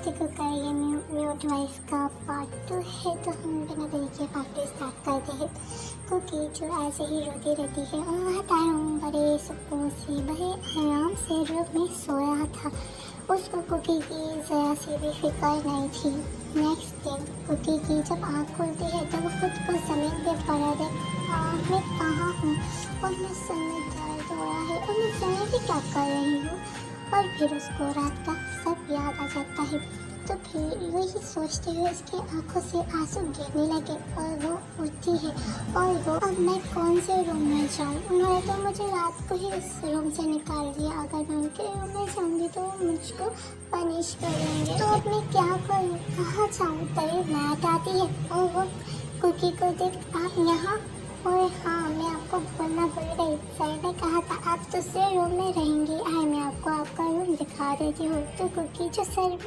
देखो का ये म्यूट वाइफ का पार्ट 2 है। तो हम बिना देरी के पार्ट 2 स्टार्ट करते हैं। कुकी जो ऐसे ही रोती रहती है और वह टाइम बड़े सुकून से बड़े आराम से रूम में सो रहा था। उसको कुकी की ज़रा सी भी फिक्र नहीं थी। नेक्स्ट दिन कुकी की जब आँख खुलती है तो वो खुद को ज़मीन पे पड़ा देख मैं कहाँ हूँ और मैं सर में दर्द हो रहा है और मैं समय भी क्या कर रही हूँ। और फिर उसको रात का सब याद आ जाता है। तो फिर वही सोचते हुए उसकी आंखों से आंसू गिरने लगे और वो उठती है और वो अब मैं कौन से रूम में जाऊँ। उन्होंने तो मुझे रात को ही उस रूम से निकाल दिया। अगर मैं उनके रूम में जाऊँगी तो वो मुझको पनिश करेंगे। तो अब मैं क्या करूँ, कहाँ जाऊँ। तभी मैट आती है और वो कुकी को देख आप यहाँ। और हाँ, मैं आपको बोलना भूल गई। सर ने कहा था आप दूसरे रूम में रहेंगी। आए मैं आपको आपका रूम दिखा देती हूँ। तो कुकी जो सर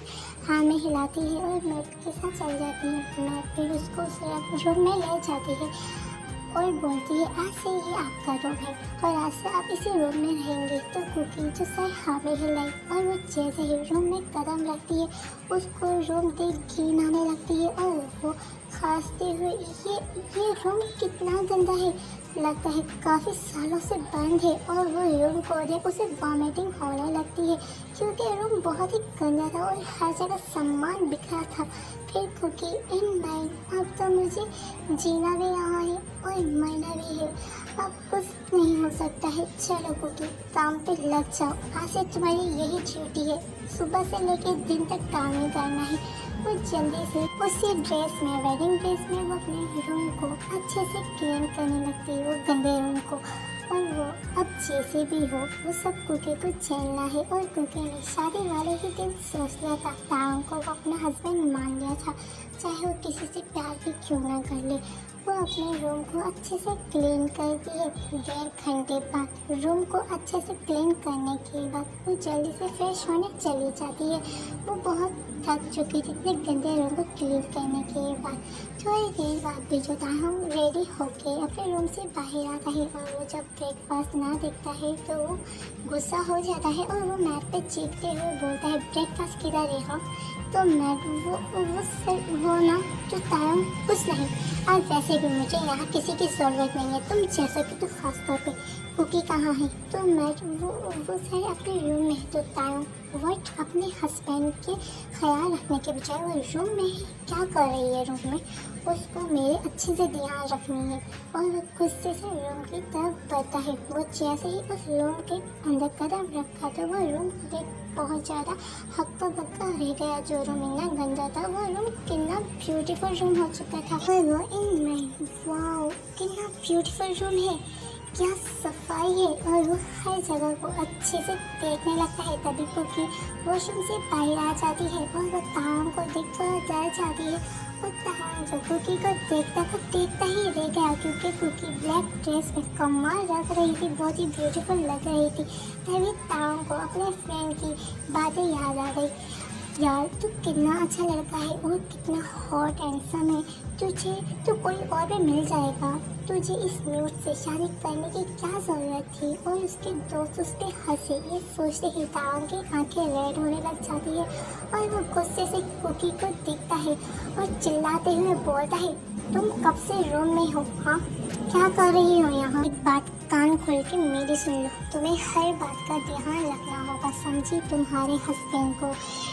हाँ में हिलाती है और मैट के साथ चल जाती है। मैट फिर उसको उस रूम में ले जाती है और बोलती है आज से ये आपका रूम है और आज से आप इसी रूम में रहेंगे। तो कुकी जो सर हाँ में हिलाई और वो जैसे ही रूम में कदम रखती है उसको रूम देख घिन आने लगती है और वो खांसते हुए ये रूम कितना गंदा है, लगता है काफ़ी सालों से बंद है। और वो रूम को देख उसे वॉमिटिंग होने लगती है क्योंकि रूम बहुत ही गंदा था और हर जगह सामान बिखरा था। फिर कुकी इन लाइन अब तो मुझे जीना भी यहाँ है और मरना भी है, अब कुछ नहीं हो सकता है। चलो कुकी काम पे लग जाओ, आज से तुम्हारी यही ड्यूटी है, सुबह से लेकर दिन तक काम ही करना है। वो जल्दी से उसी ड्रेस में वेडिंग ड्रेस में वो अपने रूम को अच्छे से क्लीन करने लगती है, वो गंदे रूम को। और वो अब जैसे भी हो वो सब कुकी को झेलना है। और कुकी ने शादी वाले ही दिन सोच लिया था तारों को वो अपना हस्बैंड मान लिया था, चाहे वो किसी से प्यार भी क्यों ना कर ले। वो अपने रूम को अच्छे से क्लीन करती है। 1.5 घंटे बाद रूम को अच्छे से क्लीन करने के बाद वो जल्दी से फ्रेश होने चली जाती है। वो बहुत थक चुकी थी इतने गंदे रूम को क्लीन करने के बाद। थोड़ी देर बाद भी जो था हम रेडी होके अपने रूम से बाहर आता है और वो जब ब्रेकफास्ट ना देखता है तो वो गुस्सा हो जाता है और वो मैट पे चीखते हुए बोलता है ब्रेकफास्ट किधर है हाँ। तो मैट वो ना तो तायम कुछ नहीं, और वैसे भी मुझे यहाँ किसी की ज़रूरत नहीं है, तुम जैसा कि तो खास तौर पे कुकी कहाँ है। तो मैट वो सारे अपने रूम में है। तो तायम वट अपने हस्बैंड के ख्याल रखने के बजाय वो रूम में ही क्या कर रही है रूम में, उसको मेरे अच्छे से ध्यान रखनी है। और वो गुस्से से रूम की तरफ बढ़ता है। वो जैसे ही उस रूम के अंदर कदम रखा तो वो रूम देख बहुत ज़्यादा हक्का बक्का रह गया। जो रूम इतना गंदा था वो रूम कितना ब्यूटीफुल रूम हो चुका था। और वो इनमें वाओ कितना ब्यूटीफुल रूम है, क्या सफाई है। और वो हर जगह को अच्छे से देखने लगता है। तभी कुकी वॉशरूम से बाहर आ जाती है और वो तारों को देखकर डर जाती है। और तारों जो कुकी को देखता ही रह गया क्योंकि कुकी ब्लैक ड्रेस में कमाल लग रही थी, बहुत ही ब्यूटीफुल लग रही थी। तभी तारों को अपने फ्रेंड की बातें याद आ गई। यार तू कितना अच्छा लड़का है और कितना हॉट हैंडसम है, तुझे तो कोई और भी मिल जाएगा, तुझे इस म्यूट से शादी करने की क्या ज़रूरत थी। और उसके दोस्त उस पर हंसे। ये सोचते ही तारों की आंखें रेड होने लग जाती है और वो गुस्से से कुकी को देखता है और चिल्लाते हुए बोलता है तुम कब से रूम में हो हाँ, क्या कर रही हो यहाँ। एक बात कान खोल के मेरी सुन लो, तुम्हें हर बात का ध्यान रखना होगा, समझी। तुम्हारे हस्बैंड को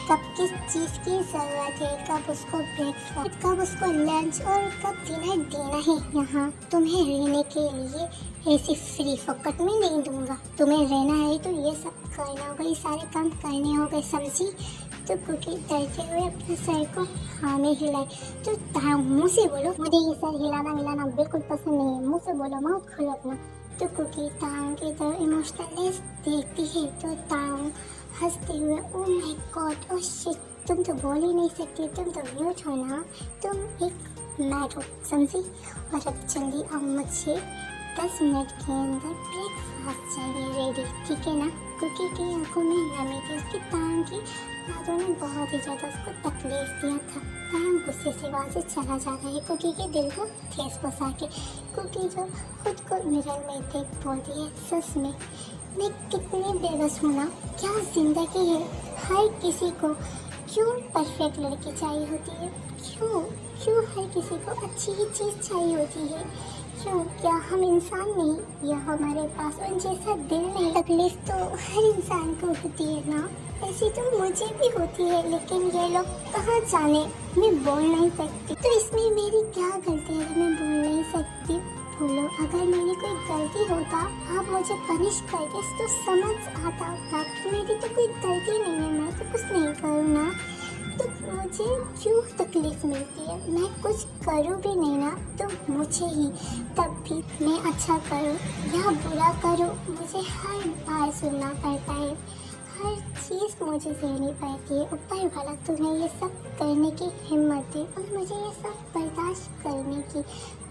कब किस चीज़ की ज़रूरत है, कब उसको ब्रेकफास्ट, कब उसको लंच और कब डिनर देना है। यहाँ तुम्हें रहने के लिए ऐसे फ्री फोकट में नहीं दूंगा। तुम्हें रहना है तो ये सब करना होगा, ये सारे काम करने होंगे, समझी। तो कुकी डरते हुए अपने सर को हाँ में हिलाई। तो तारा मुँह से बोलो, मुझे ये सर हिलाना मिलाना बिल्कुल पसंद नहीं है, मुँह से बोलो, माउथ खोलो अपना। तो कुकी तारों की तरफ इमोशनलेस देखती है। तो तारों हंसते हुए oh my God, oh shit, तुम तो बोल ही नहीं सकती, तुम तो म्यूट हो ना, तुम एक मैट हो, समझी। और अब जल्दी अब मुझे 10 मिनट के अंदर ब्रेकफास्ट चाहिए रेडी, ठीक है ना। कुकी की आंखों में नमी थी, उसकी तारों की बातों ने बहुत ही ज़्यादा उसको तकलीफ दिया था। तारों गुस्से से वहाँ से चला जाता है कुकी के दिल को ठेस पहुँचा के। कुकी जो खुद को मिरर में देख बोलती है सच में मैं कितनी बेबस हूँ ना, क्या ज़िंदगी है, हर किसी को क्यों परफेक्ट लड़की चाहिए होती है? क्यों क्यों हर किसी को अच्छी ही चीज़ चाहिए होती है? क्यों? क्या हम इंसान नहीं या हमारे पास उन जैसा दिल नहीं? तकलीफ तो हर इंसान को होती है ना, ऐसी तो मुझे भी होती है, लेकिन ये लोग कहाँ जाने, मैं बोल नहीं सकती। तो इसमें मेरी क्या गलती है? मैं बोल नहीं सकती। बोलो, अगर मेरी कोई गलती होता आप मुझे पनिश करते तो समझ आता, बाकी मेरी तो कोई गलती नहीं है, मैं तो कुछ नहीं करूँ ना, तो मुझे क्यों तकलीफ मिलती है? मैं कुछ करूँ भी नहीं ना तो मुझे ही, तब भी मैं अच्छा करूँ या बुरा करूँ मुझे हर बार सुनना पड़ता है, हर चीज़ मुझे सहनी पड़ती है। ऊपर वाला तुम्हें ये सब करने की हिम्मत दे और मुझे ये सब बर्दाश्त करने की।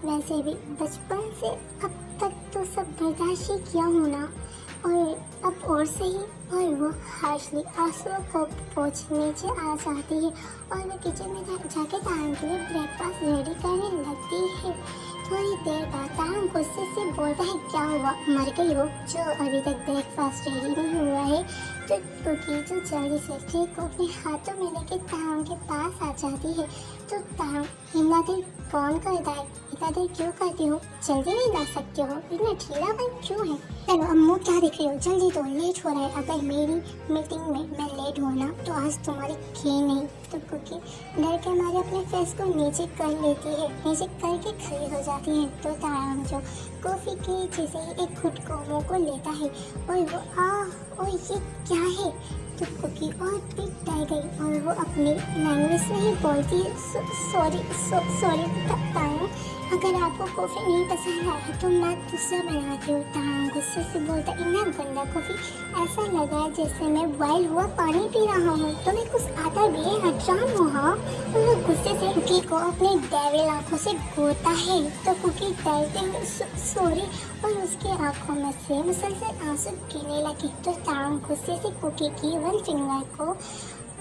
वैसे भी बचपन से अब तक तो सब बर्दाश्त ही किया हूँ ना, और अब और सही। और वो हार्शली आंसुओं को पोंछ नीचे आ जाती है और वो किचन में जाके तारंग के लिए ब्रेकफास्ट रेडी करने लगती है। थोड़ी देर बाद तारंग गुस्से से बोलता है, क्या हुआ, मर गई हो जो अभी तक ब्रेकफास्ट रेडी नहीं हुआ है? तो कुकी जो जल्दी से केक को अपने हाथों में लेके तारंग के पास आ जाती है। तो तारंग, इतना देर कौन करता है, इतना देर क्यों करती हो, जल्दी नहीं ला सकते हो, इतना ढीलापन क्यों है? चलो अम्मू, क्या देख रही हो, जल्दी तो, लेट हो रहा है। अगर मेरी मीटिंग में मैं लेट हुआ ना तो आज तुम्हारी खी नहीं। तो कुकी डर के मारे अपने फेस को नीचे कर लेती है, नीचे करके खड़ी हो जाती है। तो तारंग जो कॉफी के जैसे ही एक घुट को मुंह को लेता है और वो ये क्या है? तो कुकी और भी डर गई और वो अपनी लैंग्वेज में ही बोलती है, सॉरी तारंग, अगर आपको कॉफ़ी नहीं पसंद आया तो मैं दूसरा बनाती हूँ। तारंग गुस्से से बोलता, इतना गंदा कॉफ़ी, ऐसा लगा जैसे मैं बॉयल हुआ पानी पी रहा हूँ, तो मैं कुछ आता भी है, हजाम हो। हाँ, और वो गुस्से से कुकी को अपनी डेविल आँखों से घूरता है। तो कुकी डरते हुए सॉरी, और उसकी आंखों में से मुसलसल आंसू गिरने लगे। तो तारंग गुस्से से कुकी की वन फिंगर को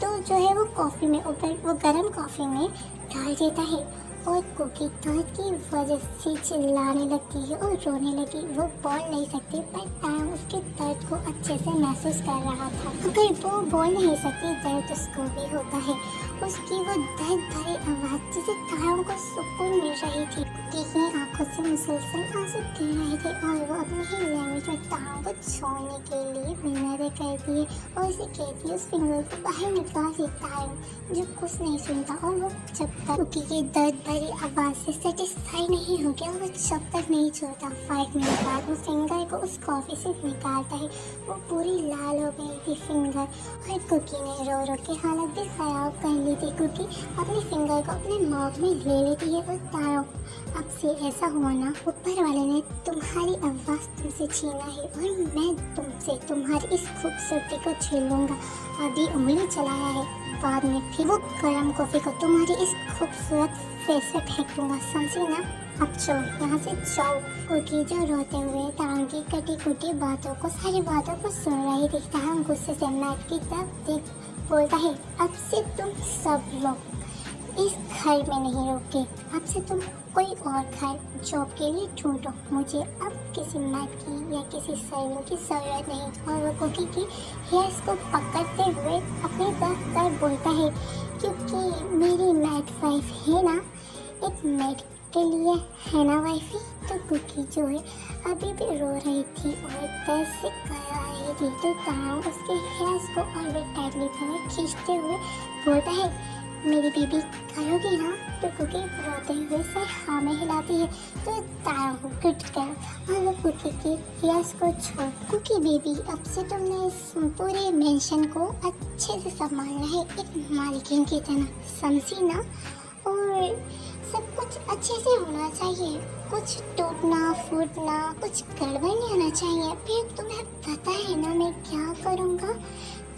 तो जो है वो कॉफ़ी में ऊपर वो गर्म कॉफ़ी में डाल देता है और कुकी दर्द की वजह से चिल्लाने लगती है और रोने लगी। वो बोल नहीं सकती, पर तारंग उसके दर्द को अच्छे से महसूस कर रहा था। अगर वो बोल नहीं सकती, दर्द उसको भी होता है। उसकी वो दर्द भरी आवाज़ जिसे तारंग को सुकून मिल रही थी। कुकी की आंखों से मुसलसल आंसू गिर रहे थे और वो अपनी ही लैंग्वेज में तारंग को छोड़ने के लिए मिन्नतें करती है और उसे कहती है उस फिंगर को बाहर निकाल दे। तारंग जो कुछ नहीं सुनता और वो जब तक कुकी के दर्द भरी आवाज़ से सेटिस्फाई नहीं हो गया वो जब तक नहीं छोड़ता। 5 मिनट बाद वो फिंगर को उस कॉफ़ी से निकालता है। वो पूरी लाल हो गई थी फिंगर और कुकी ने रो रो के हालत भी ख़राब कर ली थी। कुकी अपनी फिंगर को अपने माउथ में ले लेती है और तारंग, अब से ऐसा हुआ ना, ऊपर वाले ने तुम्हारी आवाज़ तुमसे छीना है और मैं तुमसे तुम्हारी इस खूबसूरती को छीन लूँगा। अभी उंगली चलाया है, बाद में फिर वो गर्म कॉफ़ी को तुम्हारी इस खूबसूरत फेस पे फेंक दूँगा, समझी ना? अब चलो यहाँ से जाओ। कुकी जो रोते हुए तारंग की कटी कुटी बातों को, सारी बातों को सुन रही थी। तारंग गुस्से से मैट की तरफ देख बोलता है, अब से तुम सब लोग इस घर में नहीं रोके, अब से तुम कोई और घर जॉब के लिए ढूंढो, मुझे अब किसी मैट की या किसी सर्वेंट की ज़रूरत नहीं। और वो कुकी की हेयर्स को पकड़ते हुए अपनी तरफ कर बोलता है, क्योंकि मेरी मैट वाइफ है ना, एक मैट के लिए है ना वाइफी? तो कुकी जो है अभी भी रो रही थी और दर्द से कर रही थी। तो तारंग उसके हेयर्स को और भी टाइटली खींचते हुए बोलता है, मेरी बीबी करोगी ना? तो कुकी रोते हुए सर हाँ में हिलाती है। तो तारंग गुड कर और वो कुकी के हेयर्स को छोड़, कुकी बेबी अब से तुमने इस पूरे मेंशन को अच्छे से संभालना है, एक मालकिन की तरह, समझी ना? और सब कुछ अच्छे से होना चाहिए, कुछ टूटना फूटना कुछ गड़बड़ नहीं होना चाहिए। फिर तुम्हें पता है ना मैं क्या करूँगा?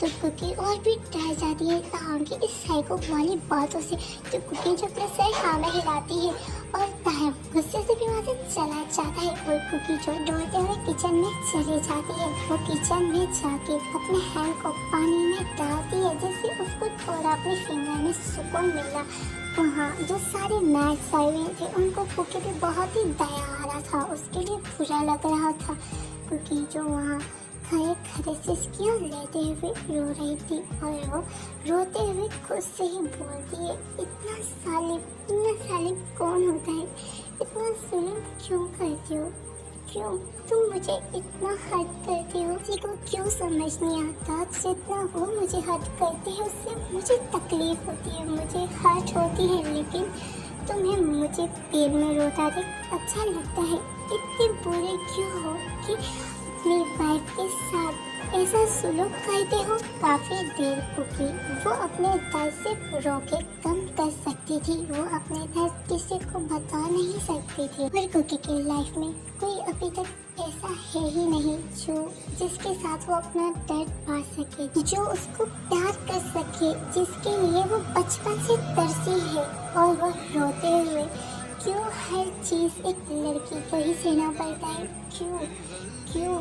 तो कुकी और भी डर जाती है तारंग की इस साइको वाली बातों से। तो कुकी जो अपने सर हाँ में हिलाती है और तारंग गुस्से से भी वहाँ से चला जाता है और कुकी जो डरते हुए किचन में चली जाती है। वो किचन में जाके अपने हैंड को पानी में डालती है जिससे उसको थोड़ा अपनी फिंगर में सुकून मिला। वहाँ जो सारे मैट सर्वेंट थे उनको कुकी पे बहुत ही दया आ रहा था, उसके लिए बुरा लग रहा था। कुकी जो वहाँ हाय खरेसिस किया लेते हुए रो रही थी और वो रोते हुए खुद से ही बोलती है, इतना सालिम कौन होता है, इतना जुल्म क्यों करते हो, क्यों तुम मुझे इतना हर्ट करते हो, किसी को क्यों समझ नहीं आता, जितना वो मुझे हर्ट करते हैं उससे मुझे तकलीफ होती है, मुझे हर्ट होती है, लेकिन तुम्हें मुझे पेट में रोता देख अच्छा लगता है। इतने बुरे क्यों हो कि अपनी वाइफ के साथ ऐसा सुलूक करते हो। काफी देर कुकी वो अपने दर्द से रोके कम कर सकती थी, वो अपने दर्द किसी को बता नहीं सकती थी, पर कुकी की लाइफ में कोई अभी तक ऐसा है ही नहीं जो जिसके साथ वो अपना दर्द बांट सके, जो उसको प्यार कर सके, जिसके लिए वो बचपन से तरसी है। और वो रोते हुए क्यों हर चीज एक लड़की को ही सहना पड़ता है, क्यों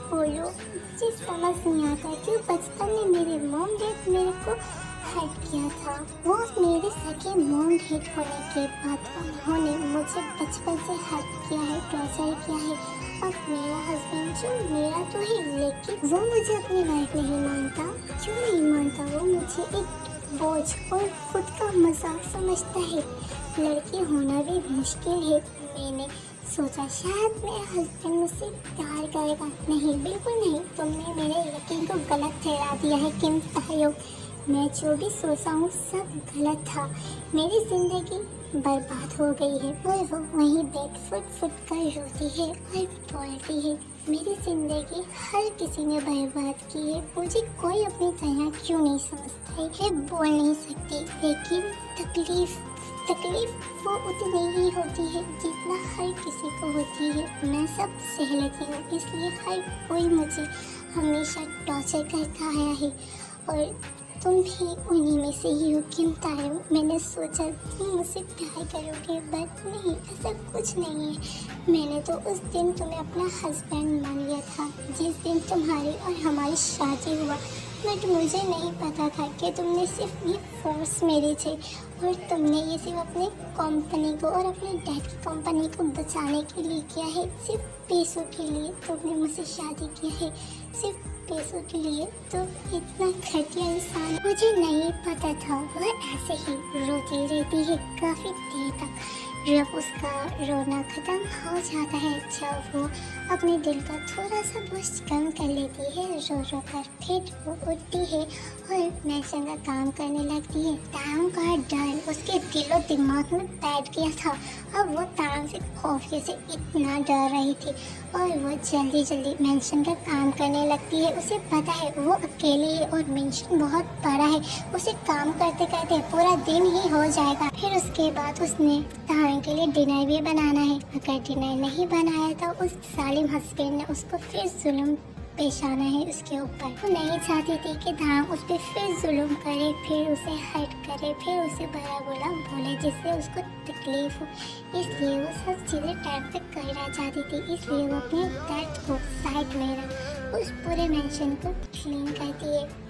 बोलो, मुझे समझ नहीं आता क्यों बचपन में मेरे मॉम डैड मेरे को हर्ट किया था। वो मेरे सके मॉम डैड होने के बाद उन्होंने मुझे बचपन से हर्ट किया है, टॉर्चर किया है। अब मेरा हस्बैंड जो मेरा तो है, लेकिन वो मुझे अपनी वाइफ नहीं मानता। क्यों नहीं मानता? वो मुझे एक बोझ और खुद का मजाक समझता है। लड़की होना भी मुश्किल है। मैंने सोचा शायद मेरा हस्बैंड मुझसे प्यार करेगा, नहीं बिल्कुल नहीं। तुमने मेरे यकीन को गलत ठहरा दिया है किम तायोक। मैं जो भी सोचा हूँ सब गलत था। मेरी जिंदगी बर्बाद हो गई है। और वो वहीं बेड फुट कर रोती है और बोलती है, मेरी जिंदगी हर किसी ने बर्बाद की है, मुझे कोई अपनी तरह क्यों नहीं समझता है। मैं बोल नहीं सकती, लेकिन तकलीफ वो उतनी ही होती है जितना हर किसी को होती है। मैं सब सह लेती हूँ, इसलिए हर कोई मुझे हमेशा टॉर्चर करता आया है। और तुम भी उन्हीं में से ही हो किम तायो। मैंने सोचा तुम मुझसे प्यार करोगे, बट नहीं, ऐसा कुछ नहीं है। मैंने तो उस दिन तुम्हें अपना हस्बैंड मान लिया था, जिस दिन तुम्हारी और हमारी शादी हुआ। बट मुझे नहीं पता था कि तुमने सिर्फ ये फोर्स मेरे थे, और तुमने ये सिर्फ अपने कंपनी को और अपने डैड की कंपनी को बचाने के लिए किया है। सिर्फ पैसों के लिए तुमने मुझसे शादी की है, सिर्फ पैसों के लिए। तो इतना घटिया इंसान मुझे नहीं पता था। वह ऐसे ही रोती रहती है काफी देर तक। जब उसका रोना खत्म हो जाता है, जब वो अपने दिल का थोड़ा सा बोझ कम कर लेती है, रो कर फिर वो उठती है और मैशन का काम करने लगती है। तांग का डर उसके दिलो दिमाग में बैठ गया था। अब वो तांग से खौफ से इतना डर रही थी, और वो जल्दी मेंशन का काम करने लगती है। उसे पता है वो अकेली है और मेंशन बहुत बड़ा है, उसे काम करते करते पूरा दिन ही हो जाएगा। फिर उसके बाद उसने तांग के लिए डिनर भी बनाना है। अगर डिनर नहीं बनाया तो उस सालिम हस्बैंड ने उसको फिर जुल्म पेश आना है उसके ऊपर। वो नहीं चाहती थी कि धाम उस पर फिर जुल्म करे, फिर उसे हर्ट करे, फिर उसे बुरा बुरा बोले जिससे उसको तकलीफ हो। इसलिए वो सब चीज़ें टाइम पे करना चाहती थी। इसलिए वो अपने दर्द को साइड में रख उस पूरे मेंशन को क्लीन करती है।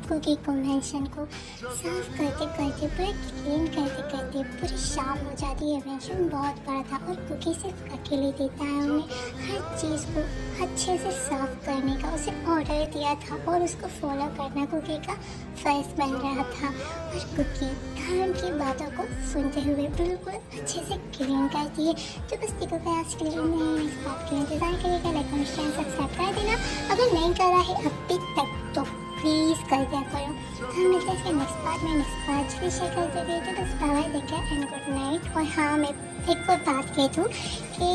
कुकी को मेंशन को साफ करते पूरा क्लीन करते पूरी शाम हो जाती है। मेंशन बहुत बड़ा था और कुकी सिर्फ अकेली थी। तायों ने हर चीज़ को अच्छे से साफ करने का उसे ऑर्डर दिया था और उसको फॉलो करना कुकी का फर्ज बन रहा था। और कुकी तायों की बातों को सुनते हुए बिल्कुल अच्छे से क्लीन करती है। तो बस देखो आज के लिए नेक्स्ट पार्ट के इंतजार करिएगा। लाइक और शेयर सब्सक्राइब कर देना अगर नहीं करा है अभी तक तो प्लीज़ कर दिया करो। हम मिलते हैं नेक्स्ट पार्ट फिर शेयर करते हुए। तो बस बाय देखा एंड गुड नाइट। और हाँ, मैं एक और बात कह दूँ कि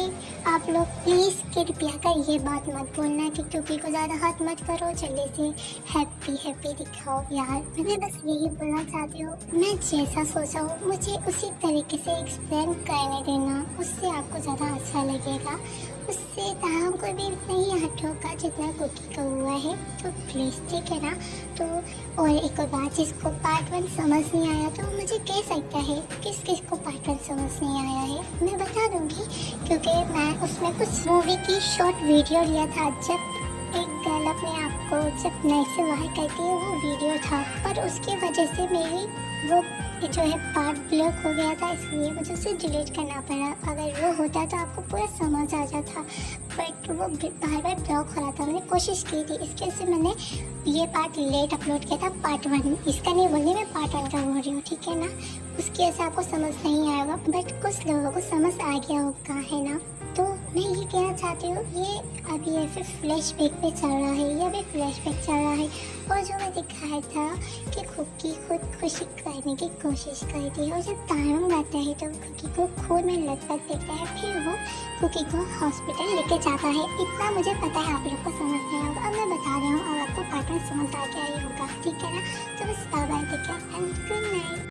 आप लोग प्लीज़ कृपया कर ये बात मत बोलना कि क्योंकि को ज़्यादा हाथ मत करो, जल्दी से हैप्पी दिखाओ यार। मैं बस यही बोलना चाहती हूँ, मैं जैसा सोचा हूँ मुझे उसी तरीके से एक्सप्लेन करने देना, उससे आपको ज़्यादा अच्छा लगेगा। उससे ताहम को भी उतना ही हर्ट होगा जितना कुकी का हुआ है। तो प्लीज़ ठीक है ना। तो और एक और बात, जिसको पार्ट 1 समझ नहीं आया तो मुझे कह सकता है किस को पार्ट 1 समझ नहीं आया है, मैं बता दूंगी। क्योंकि मैं उसमें कुछ मूवी की शॉर्ट वीडियो लिया था, जब एक गर्ल अपने आप को जब नाइट से बाहर करती है, वो वीडियो था। पर उसकी वजह से मेरी वो जो है पार्ट ब्लॉक हो गया था, इसलिए मुझे उसे डिलीट करना पड़ा। अगर वो होता तो आपको पूरा समझ आ जाता। बट वो बार बार ब्लॉक हो रहा था। मैंने कोशिश की थी, इसके वजह से मैंने ये पार्ट लेट अपलोड किया था, पार्ट 1। इसका नहीं बोल रही मैं, पार्ट 1 का बोल रही हूँ, ठीक है ना। उसकी वजह से आपको समझ नहीं आएगा, बट कुछ लोगों को समझ आ गया होगा, है ना। तो मैं ये कहना चाहती हूँ, ये अभी ऐसे फ्लैशबैक पे चल रहा है, ये अभी फ्लैशबैक चल रहा है। और जो मैं दिखाया था कि खुद खुशी करने की कोशिश करी थी, और जब तारम गाता है तो कुकी को खून में लटपट देखता है, फिर वो कुकी को हॉस्पिटल लेके जाता है। इतना मुझे पता है आप लोग को समझ नहीं होगा, अब मैं बता रहा हूँ और आपको पार्ट में समझ आ गया ही होगा, ठीक है ना। तो बस bye bye, take care and good night.